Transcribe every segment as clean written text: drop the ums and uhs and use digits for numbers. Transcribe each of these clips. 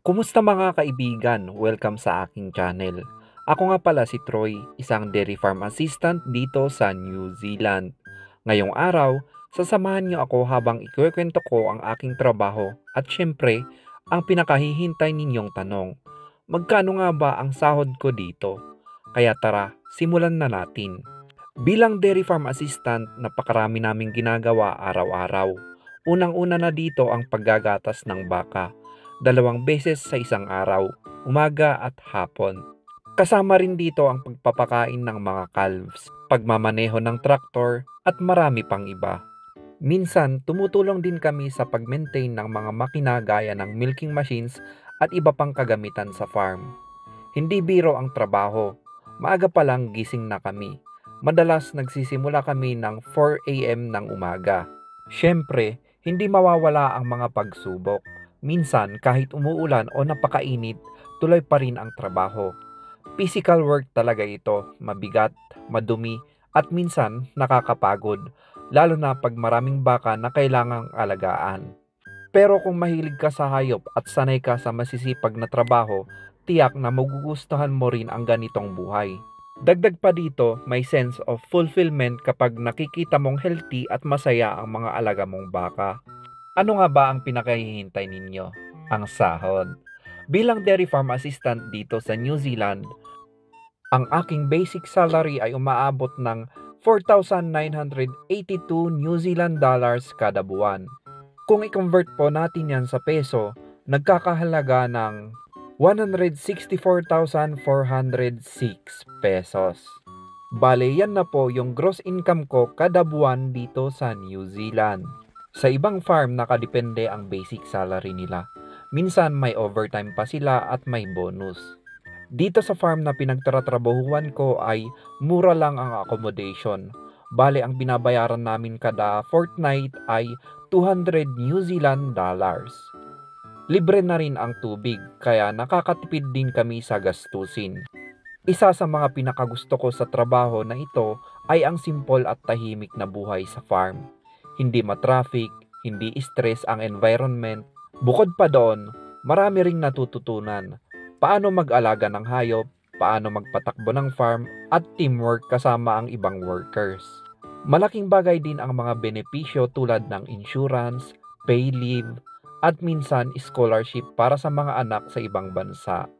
Kumusta mga kaibigan? Welcome sa aking channel. Ako nga pala si Troy, isang dairy farm assistant dito sa New Zealand. Ngayong araw, sasamahan niyo ako habang ikwento ko ang aking trabaho at syempre, ang pinakahihintay ninyong tanong. Magkano nga ba ang sahod ko dito? Kaya tara, simulan na natin. Bilang dairy farm assistant, napakarami naming ginagawa araw-araw. Unang-una na dito ang paggagatas ng baka. 2 beses sa isang araw, umaga at hapon. Kasama rin dito ang pagpapakain ng mga calves, pagmamaneho ng traktor at marami pang iba. Minsan, tumutulong din kami sa pag-maintain ng mga makina gaya ng milking machines at iba pang kagamitan sa farm. Hindi biro ang trabaho. Maaga pa lang gising na kami. Madalas nagsisimula kami ng 4 a.m. ng umaga. Siyempre, hindi mawawala ang mga pagsubok. Minsan, kahit umuulan o napakainit, tuloy pa rin ang trabaho. Physical work talaga ito, mabigat, madumi, at minsan nakakapagod, lalo na pag maraming baka na kailangang alagaan. Pero kung mahilig ka sa hayop at sanay ka sa masisipag na trabaho, tiyak na magugustuhan mo rin ang ganitong buhay. Dagdag pa dito, may sense of fulfillment kapag nakikita mong healthy at masaya ang mga alaga mong baka. Ano nga ba ang pinakahihintay ninyo? Ang sahod. Bilang dairy farm assistant dito sa New Zealand, ang aking basic salary ay umaabot ng 4,982 New Zealand dollars kada buwan. Kung i-convert po natin yan sa peso, nagkakahalaga ng 164,406 pesos. Bale, yan na po yung gross income ko kada buwan dito sa New Zealand. Sa ibang farm, nakadepende ang basic salary nila. Minsan may overtime pa sila at may bonus. Dito sa farm na pinagtatrabahuan ko ay mura lang ang accommodation. Bale, ang binabayaran namin kada fortnight ay 200 New Zealand dollars. Libre na rin ang tubig, kaya nakakatipid din kami sa gastusin. Isa sa mga pinakagusto ko sa trabaho na ito ay ang simple at tahimik na buhay sa farm. Hindi matraffic, hindi stress ang environment. Bukod pa doon, marami ring natututunan. Paano mag-alaga ng hayop, paano magpatakbo ng farm, at teamwork kasama ang ibang workers. Malaking bagay din ang mga benepisyo tulad ng insurance, pay leave, at minsan scholarship para sa mga anak sa ibang bansa.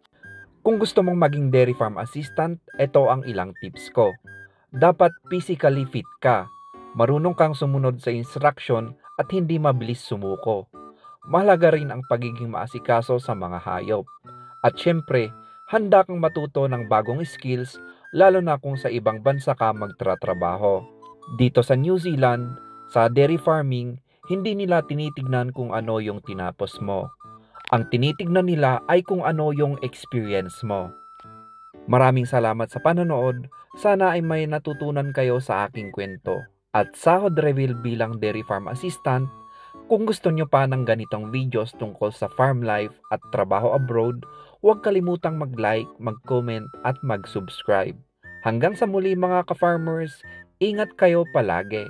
Kung gusto mong maging dairy farm assistant, ito ang ilang tips ko. Dapat physically fit ka. Marunong kang sumunod sa instruction at hindi mabilis sumuko. Mahalaga rin ang pagiging maasikaso sa mga hayop. At syempre, handa kang matuto ng bagong skills lalo na kung sa ibang bansa ka magtratrabaho. Dito sa New Zealand, sa dairy farming, hindi nila tinitignan kung ano yung tinapos mo. Ang tinitignan nila ay kung ano yung experience mo. Maraming salamat sa panonood. Sana ay may natutunan kayo sa aking kwento. At sahod reveal bilang dairy farm assistant, kung gusto nyo pa ng ganitong videos tungkol sa farm life at trabaho abroad, huwag kalimutang mag-like, mag-comment at mag-subscribe. Hanggang sa muli mga ka-farmers, ingat kayo palagi.